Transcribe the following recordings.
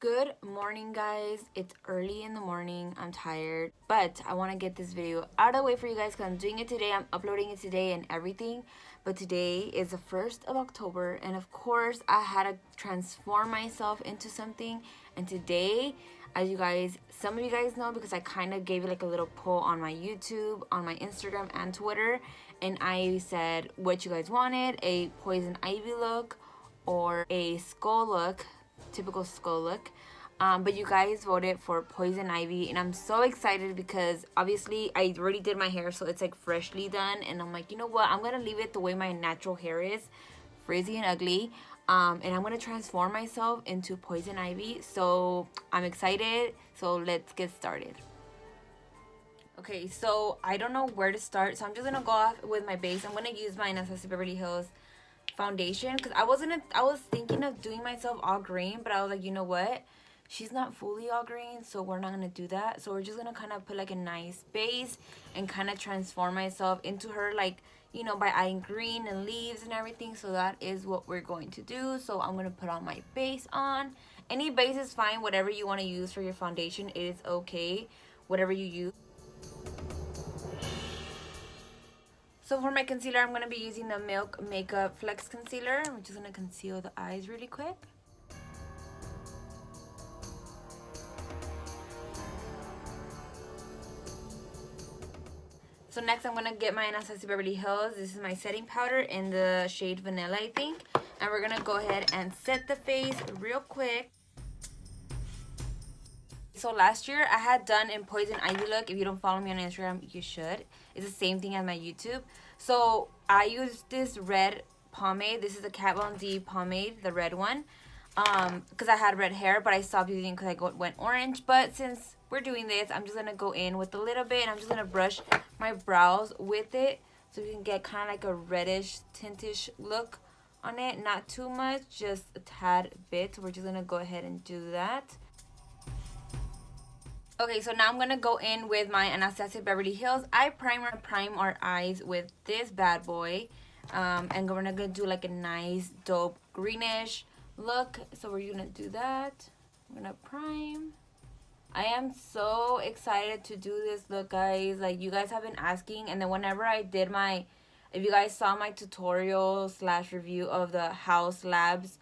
Good morning, guys. It's early in the morning. I'm tired, but I want to get this video out of the way for you guys because I'm doing it today. I'm uploading it today and everything. But today is the 1st of October, and of course, I had to transform myself into something. And today, as you guys, some of you guys know because I kind of gave it like a little poll on my YouTube, on my Instagram, and Twitter. And I said what you guys wanted, a poison ivy look or a skull look, typical skull look. But you guys voted for poison ivy, and I'm so excited because obviously I already did my hair, so it's like freshly done. And I'm like, you know what? I'm gonna leave it the way my natural hair is, frizzy and ugly. And I'm gonna transform myself into poison ivy. So I'm excited. So let's get started. Okay, so I don't know where to start, so I'm just gonna go off with my base. I'm gonna use my Anastasia Beverly Hills foundation because I was thinking of doing myself all green, but I was like, you know what, she's not fully all green, so we're not gonna do that. So we're just gonna kind of put like a nice base and kind of transform myself into her, like, you know, by adding green and leaves and everything. So that is what we're going to do. So I'm gonna put on my base on. Any base is fine, whatever you want to use for your foundation, it is okay, whatever you use. So for my concealer, I'm going to be using the Milk Makeup Flex Concealer. I'm just going to conceal the eyes really quick. So next I'm going to get my Anastasia Beverly Hills. This is my setting powder in the shade Vanilla, I think. And we're going to go ahead and set the face real quick. So last year I had done in Poison Ivy look. If you don't follow me on Instagram, you should. It's the same thing as my YouTube. So I used this red pomade. This is a Kat Von D pomade, the red one. Because I had red hair, but I stopped using it because I went orange. But since we're doing this, I'm just going to go in with a little bit. And I'm just going to brush my brows with it. So you can get kind of like a reddish, tintish look on it. Not too much, just a tad bit. So we're just going to go ahead and do that. Okay, so now I'm going to go in with my Anastasia Beverly Hills eye primer. Prime our eyes with this bad boy. And we're going to do like a nice, dope, greenish look. So we're going to do that. I'm going to prime. I am so excited to do this look, guys. Like, you guys have been asking. And then whenever I did my... If you guys saw my tutorial / review of the House Labs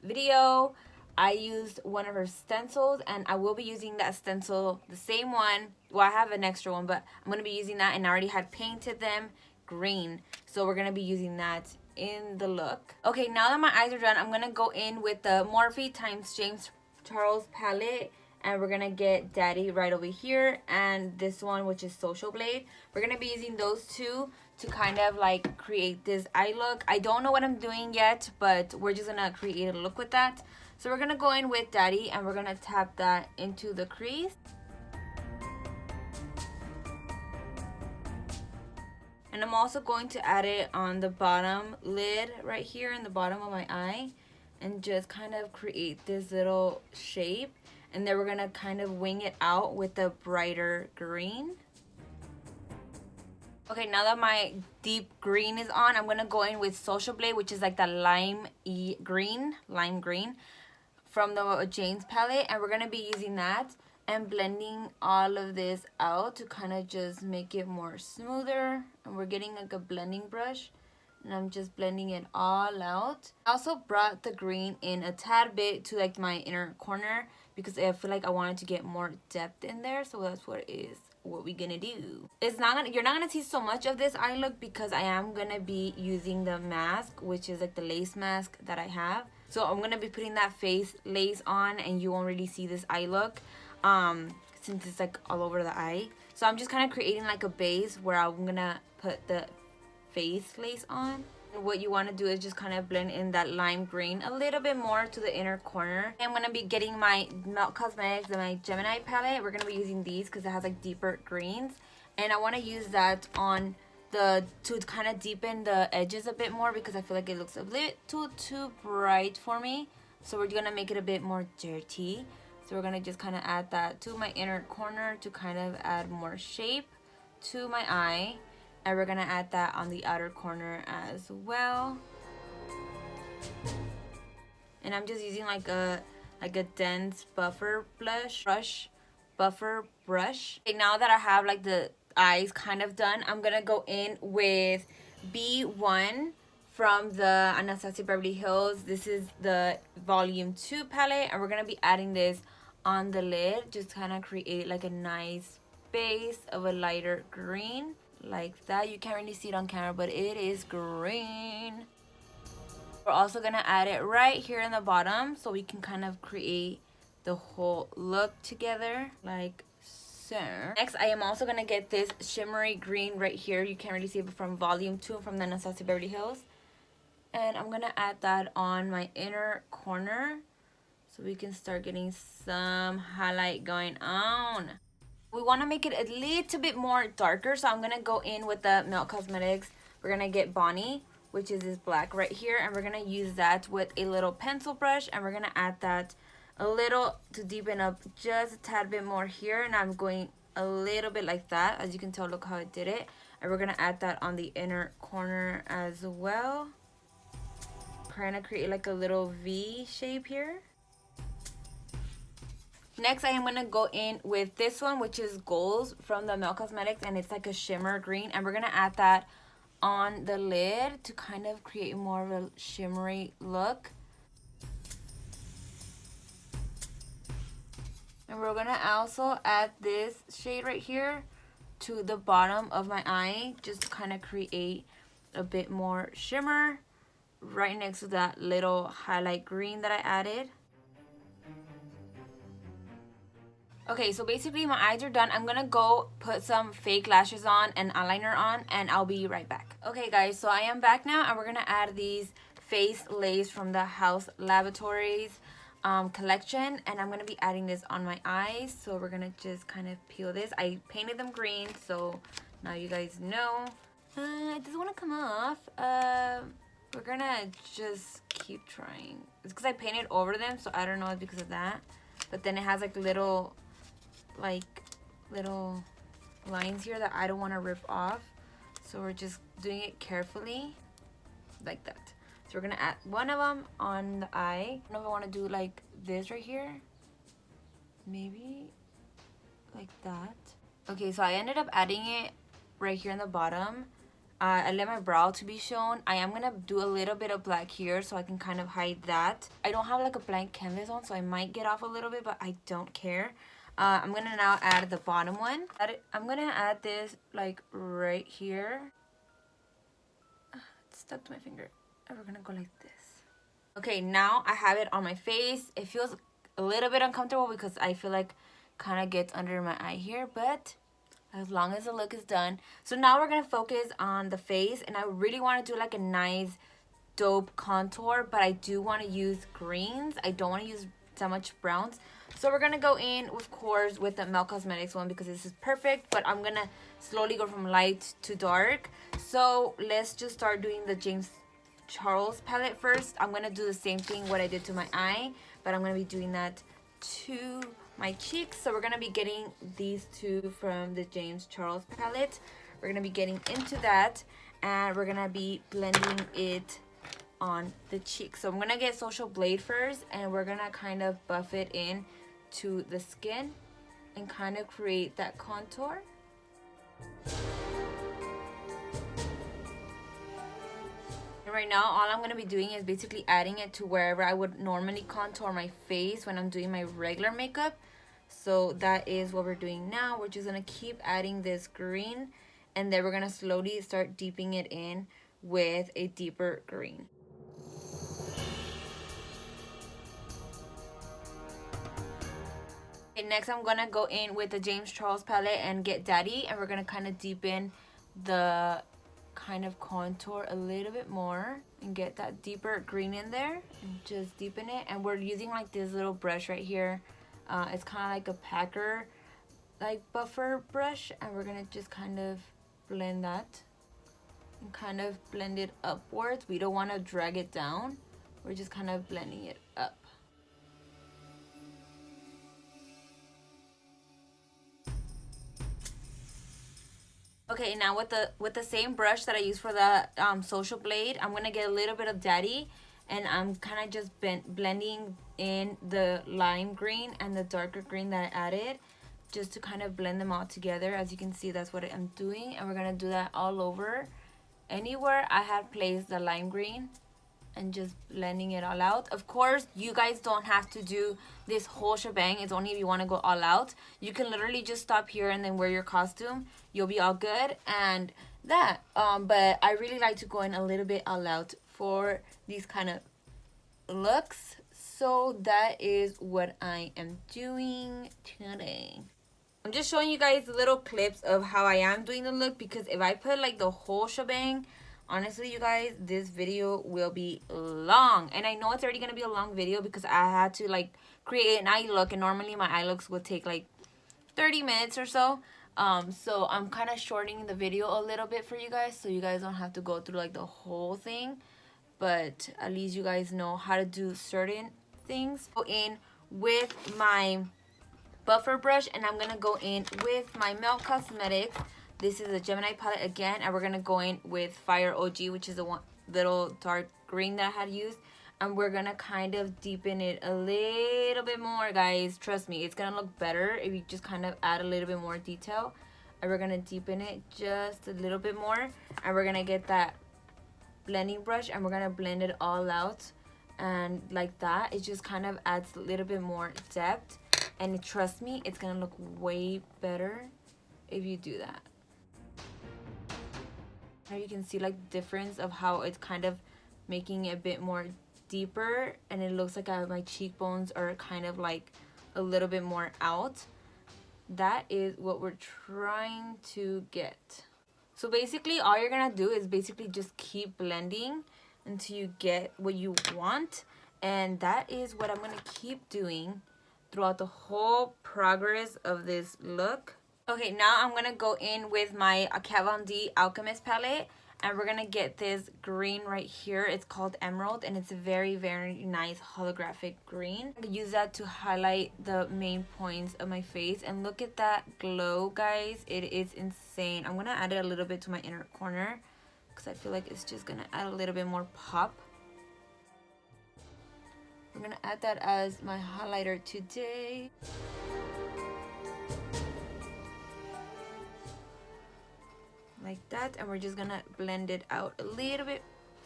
video... I used one of her stencils, and I will be using that stencil, the same one. Well, I have an extra one, but I'm going to be using that, and I already had painted them green. So we're going to be using that in the look. Okay, now that my eyes are done, I'm going to go in with the Morphe x James Charles palette, and we're going to get Daddy right over here, and this one, which is Social Blade. We're going to be using those two to kind of like create this eye look. I don't know what I'm doing yet, but we're just going to create a look with that. So we're going to go in with Daddy, and we're going to tap that into the crease. And I'm also going to add it on the bottom lid right here in the bottom of my eye. And just kind of create this little shape. And then we're going to kind of wing it out with the brighter green. Okay, now that my deep green is on, I'm going to go in with Social Blade, which is like the lime green from the James palette, and we're going to be using that and blending all of this out to kind of just make it more smoother. And we're getting like a blending brush, and I'm just blending it all out. I also brought the green in a tad bit to like my inner corner because I feel like I wanted to get more depth in there, so that's what we're gonna do. You're not gonna see so much of this eye look because I am gonna be using the mask, which is like the lace mask that I have. So I'm going to be putting that face lace on, and you won't really see this eye look since it's like all over the eye. So I'm just kind of creating like a base where I'm going to put the face lace on. And what you want to do is just kind of blend in that lime green a little bit more to the inner corner. I'm going to be getting my Melt Cosmetics and my Gemini palette. We're going to be using these because it has like deeper greens. And I want to use that on... to kind of deepen the edges a bit more because I feel like it looks a little too bright for me. So we're gonna make it a bit more dirty. So we're gonna just kind of add that to my inner corner to kind of add more shape to my eye. And we're gonna add that on the outer corner as well. And I'm just using like a like a dense buffer brush. Okay, now that I have like the eyes kind of done, I'm gonna go in with B1 from the Anastasia Beverly Hills. This is the volume 2 palette, and we're gonna be adding this on the lid, just kind of create like a nice base of a lighter green like that. You can't really see it on camera, but it is green. We're also gonna add it right here in the bottom so we can kind of create the whole look together like so. Next, I am also gonna get this shimmery green right here. You can't really see it from volume 2 from the Anastasia Beverly Hills. And I'm gonna add that on my inner corner so we can start getting some highlight going on. We want to make it a little bit more darker, so I'm gonna go in with the Melt Cosmetics. We're gonna get Bonnie, which is this black right here, and we're gonna use that with a little pencil brush, and we're gonna add that a little to deepen up just a tad bit more here. And I'm going a little bit like that. As you can tell, look how I did it. And we're gonna add that on the inner corner as well. Kind of create like a little V shape here. Next, I am going to go in with this one, which is Goals from the Melt Cosmetics, and it's like a shimmer green. And we're going to add that on the lid to kind of create more of a shimmery look. And we're going to also add this shade right here to the bottom of my eye, just to kind of create a bit more shimmer right next to that little highlight green that I added. Okay, so basically my eyes are done. I'm gonna go put some fake lashes on and eyeliner on, and I'll be right back. Okay guys, so I am back now, and we're gonna add these face lace from the House Lavatories collection, and I'm gonna be adding this on my eyes. So we're gonna just kind of peel this. I painted them green, so now you guys know. It doesn't want to come off. We're gonna just keep trying. It's because I painted over them, so I don't know if it's because of that. But then it has like little lines here that I don't want to rip off, so we're just doing it carefully like that. So we're gonna add one of them on the eye. I don't know if I want to do like this right here, maybe like that. Okay, so I ended up adding it right here in the bottom. I let my brow to be shown. I am gonna do a little bit of black here so I can kind of hide that. I don't have like a blank canvas on, so I might get off a little bit, but I don't care. I'm gonna now add the bottom one. I'm gonna add this like right here. It's stuck to my finger. And we're gonna go like this. Okay, now I have it on my face. It feels a little bit uncomfortable because I feel like kind of gets under my eye here, but as long as the look is done. So now we're gonna focus on the face, and I really want to do like a nice dope contour, but I do want to use greens. I don't want to use that much browns. So we're gonna go in, of course, with the Melt Cosmetics one because this is perfect, but I'm gonna slowly go from light to dark. So let's just start doing the James Charles palette first. I'm gonna do the same thing what I did to my eye, but I'm gonna be doing that to my cheeks. So we're gonna be getting these two from the James Charles palette. We're gonna be getting into that, and we're gonna be blending it on the cheeks. So I'm gonna get Social Blade first, and we're gonna kind of buff it in to the skin and kind of create that contour. And right now all I'm going to be doing is basically adding it to wherever I would normally contour my face when I'm doing my regular makeup. So that is what we're doing now. We're just going to keep adding this green, and then we're going to slowly start deepening it in with a deeper green. Okay, next I'm gonna go in with the James Charles palette and get Daddy, and we're gonna kind of deepen the kind of contour a little bit more and get that deeper green in there and just deepen it. And we're using like this little brush right here. It's kind of like a packer like buffer brush, and we're gonna just kind of blend that and kind of blend it upwards. We don't want to drag it down, we're just kind of blending it up. Okay, now with the same brush that I used for the Social Blade, I'm gonna get a little bit of Daddy, and I'm kind of just blending in the lime green and the darker green that I added, just to kind of blend them all together. As you can see, that's what I'm doing, and we're gonna do that all over. Anywhere I had placed the lime green, and just blending it all out. Of course, you guys don't have to do this whole shebang. It's only if you want to go all out. You can literally just stop here and then wear your costume. You'll be all good. And that, but I really like to go in a little bit all out for these kind of looks. So that is what I am doing today. I'm just showing you guys little clips of how I am doing the look, because if I put like the whole shebang, honestly, you guys, this video will be long. And I know it's already going to be a long video because I had to like create an eye look, and normally my eye looks would take like 30 minutes or so. So I'm kind of shortening the video a little bit for you guys, so you guys don't have to go through like the whole thing. But at least you guys know how to do certain things. Go in with my buffer brush, and I'm gonna go in with my Melt Cosmetics. This is a Gemini palette again, and we're gonna go in with Fire OG, which is the one little dark green that I had used, and we're gonna kind of deepen it a little bit more, guys. Trust me, it's gonna look better if you just kind of add a little bit more detail. And we're gonna deepen it just a little bit more, and we're gonna get that blending brush, and we're gonna blend it all out. And like that, it just kind of adds a little bit more depth. And trust me, it's gonna look way better if you do that. Now you can see like the difference of how it's kind of making it a bit more deeper, and it looks like my cheekbones are kind of like a little bit more out. That is what we're trying to get. So basically all you're gonna do is basically just keep blending until you get what you want, and that is what I'm gonna keep doing throughout the whole progress of this look. Okay, now I'm gonna go in with my Kat Von D Alchemist palette, and we're gonna get this green right here. It's called Emerald, and it's a very, very nice holographic green. I'm gonna use that to highlight the main points of my face, and look at that glow, guys. It is insane. I'm gonna add it a little bit to my inner corner because I feel like it's just gonna add a little bit more pop. I'm gonna add that as my highlighter today. Like that, and we're just gonna blend it out a little bit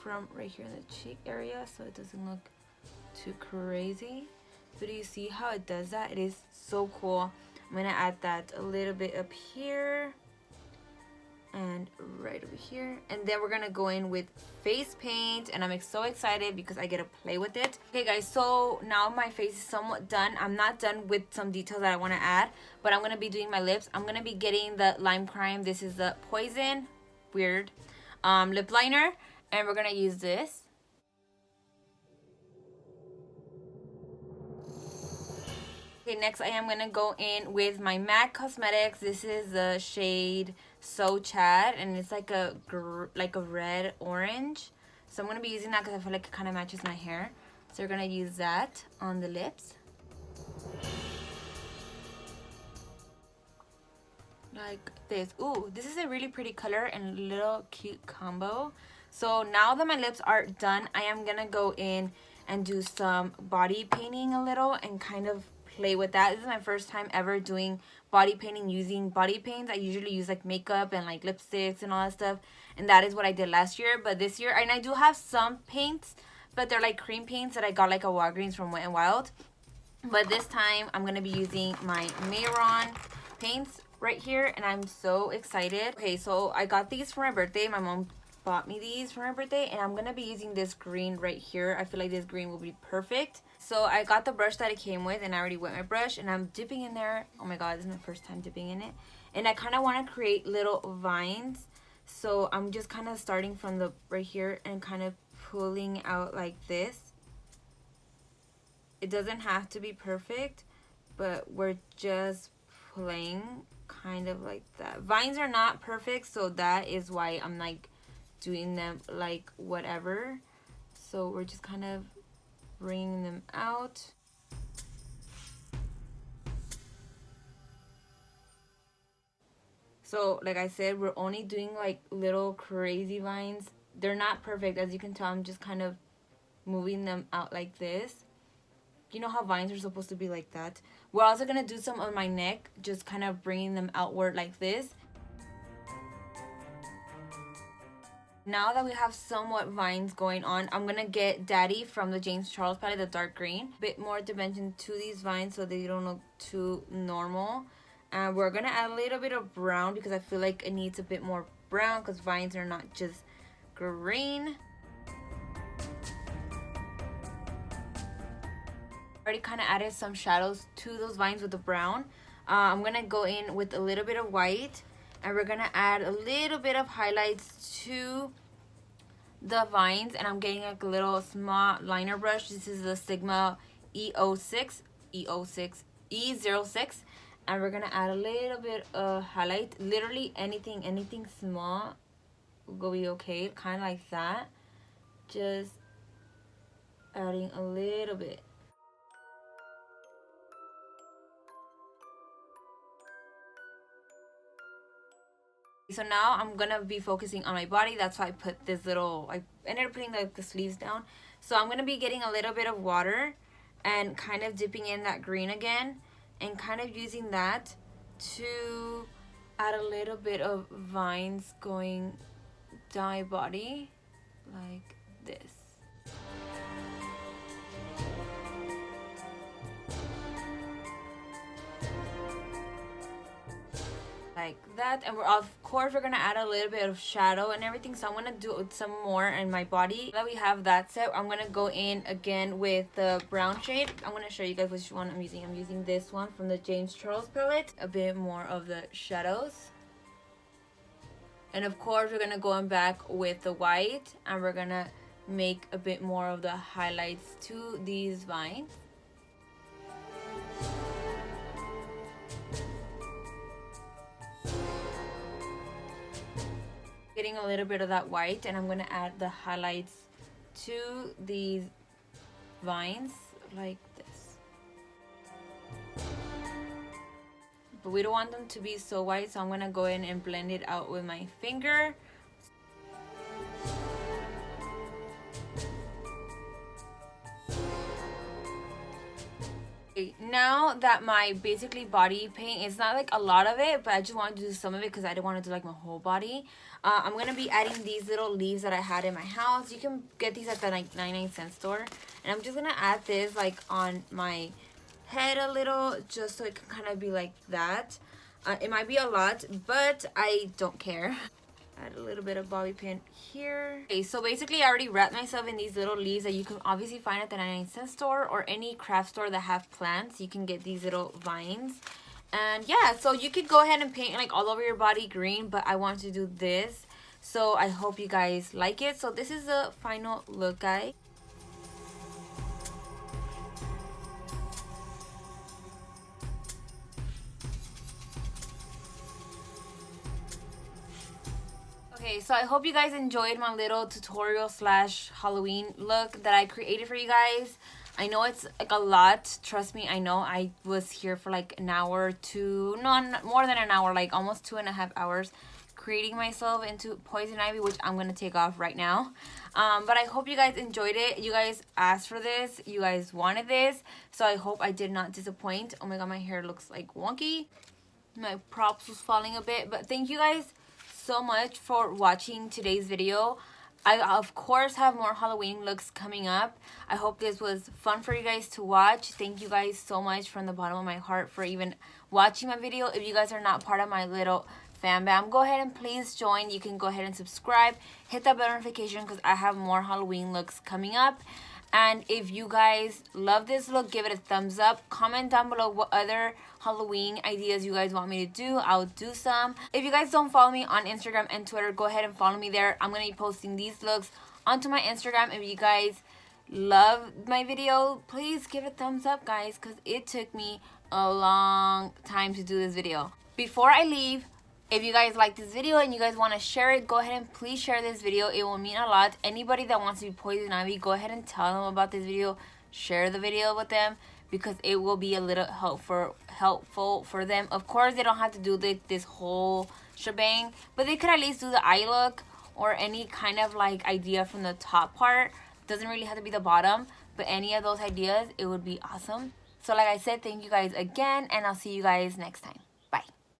from right here in the cheek area so it doesn't look too crazy. But do you see how it does that? It is so cool. I'm gonna add that a little bit up here and right over here, and then we're gonna go in with face paint, and I'm so excited because I get to play with it. Okay guys, so now my face is somewhat done. I'm not done with some details that I want to add, but I'm gonna be doing my lips. I'm gonna be getting the Lime Crime. This is the Poison Weird lip liner, and we're gonna use this. Okay, next I am gonna go in with my MAC Cosmetics. This is the shade So Chad, and it's like a red orange. So I'm gonna be using that because I feel like it kind of matches my hair. So we're gonna use that on the lips, like this. Ooh, this is a really pretty color and little cute combo. So now that my lips are done, I am gonna go in and do some body painting a little and kind of play with that. This is my first time ever doing body painting using body paints. I usually use like makeup and like lipsticks and all that stuff, and that is what I did last year. But this year, and I do have some paints, but they're like cream paints that I got like a Walgreens from Wet n Wild. But this time I'm gonna be using my Mayron paints right here, and I'm so excited. Okay, so I got these for my birthday. My mom bought me these for my birthday, and I'm gonna be using this green right here. I feel like this green will be perfect. So I got the brush that it came with, and I already wet my brush, and I'm dipping in there. Oh my god, this is my first time dipping in it. And I kind of want to create little vines, so I'm just kind of starting from the right here and kind of pulling out like this. It doesn't have to be perfect, but we're just playing kind of like that. Vines are not perfect, so that is why I'm like doing them like whatever. So we're just kind of bringing them out. So like I said, we're only doing like little crazy vines. They're not perfect, as you can tell. I'm just kind of moving them out like this. You know how vines are supposed to be like that? We're also going to do some on my neck, just kind of bringing them outward like this. Now that we have somewhat vines going on, I'm going to get Daddy from the James Charles palette, the dark green. A bit more dimension to these vines so they don't look too normal. And we're going to add a little bit of brown because I feel like it needs a bit more brown because vines are not just green. Already kind of added some shadows to those vines with the brown. I'm going to go in with a little bit of white. And we're going to add a little bit of highlights to the vines. And I'm getting like a little small liner brush. This is the Sigma E06. And we're going to add a little bit of highlight. Literally anything small will be okay. Kind of like that. Just adding a little bit. So now I'm gonna be focusing on my body. That's why I put this little, I ended up putting the sleeves down. So I'm gonna be getting a little bit of water and kind of dipping in that green again and kind of using that to add a little bit of vines going down my body like this. Like that. And we're of course we're gonna add a little bit of shadow and everything, so I'm gonna do some more in my body. Now that we have that set, I'm gonna go in again with the brown shade. I'm gonna show you guys which one I'm using. I'm using this one from the James Charles palette. A bit more of the shadows, and of course we're gonna go in back with the white and we're gonna make a bit more of the highlights to these vines. Getting a little bit of that white, and I'm going to add the highlights to these vines like this. But we don't want them to be so white, so I'm going to go in and blend it out with my finger. Now that my basically body paint, it's not like a lot of it, but I just wanted to do some of it because I didn't want to do like my whole body. I'm going to be adding these little leaves that I had in my house. You can get these at the like 99-cent store. And I'm just going to add this like on my head a little, just so it can kind of be like that. It might be a lot, but I don't care. Add a little bit of bobby pin here. Okay, so basically I already wrapped myself in these little leaves that you can obviously find at the 99-cent store or any craft store that have plants. You can get these little vines. And yeah, so you could go ahead and paint like all over your body green, but I want to do this. So I hope you guys like it. So this is the final look, guys. Okay, so I hope you guys enjoyed my little tutorial slash Halloween look that I created for you guys. I know it's like a lot. Trust me, I know. I was here for like an hour to, no, more than an hour, like almost 2.5 hours creating myself into poison ivy, which I'm going to take off right now. But I hope you guys enjoyed it. You guys asked for this. You guys wanted this. So I hope I did not disappoint. Oh my god, my hair looks like wonky. My props was falling a bit. But thank you guys so much for watching today's video. I of course have more Halloween looks coming up. I hope this was fun for you guys to watch. Thank you guys so much from the bottom of my heart for even watching my video. If you guys are not part of my little fan bam, go ahead and please join. You can go ahead and subscribe, hit that bell notification because I have more Halloween looks coming up. And if you guys love this look, give it a thumbs up. Comment down below what other Halloween ideas you guys want me to do. I'll do some. If you guys don't follow me on Instagram and Twitter, go ahead and follow me there. I'm going to be posting these looks onto my Instagram. If you guys love my video, please give it a thumbs up, guys, because it took me a long time to do this video. Before I leave, if you guys like this video and you guys want to share it, go ahead and please share this video. It will mean a lot. Anybody that wants to be poison ivy, go ahead and tell them about this video. Share the video with them because it will be a little helpful for them. Of course, they don't have to do this whole shebang, but they could at least do the eye look or any kind of like idea from the top part Doesn't really have to be the bottom, but any of those ideas, it would be awesome. So like I said, thank you guys again, and I'll see you guys next time.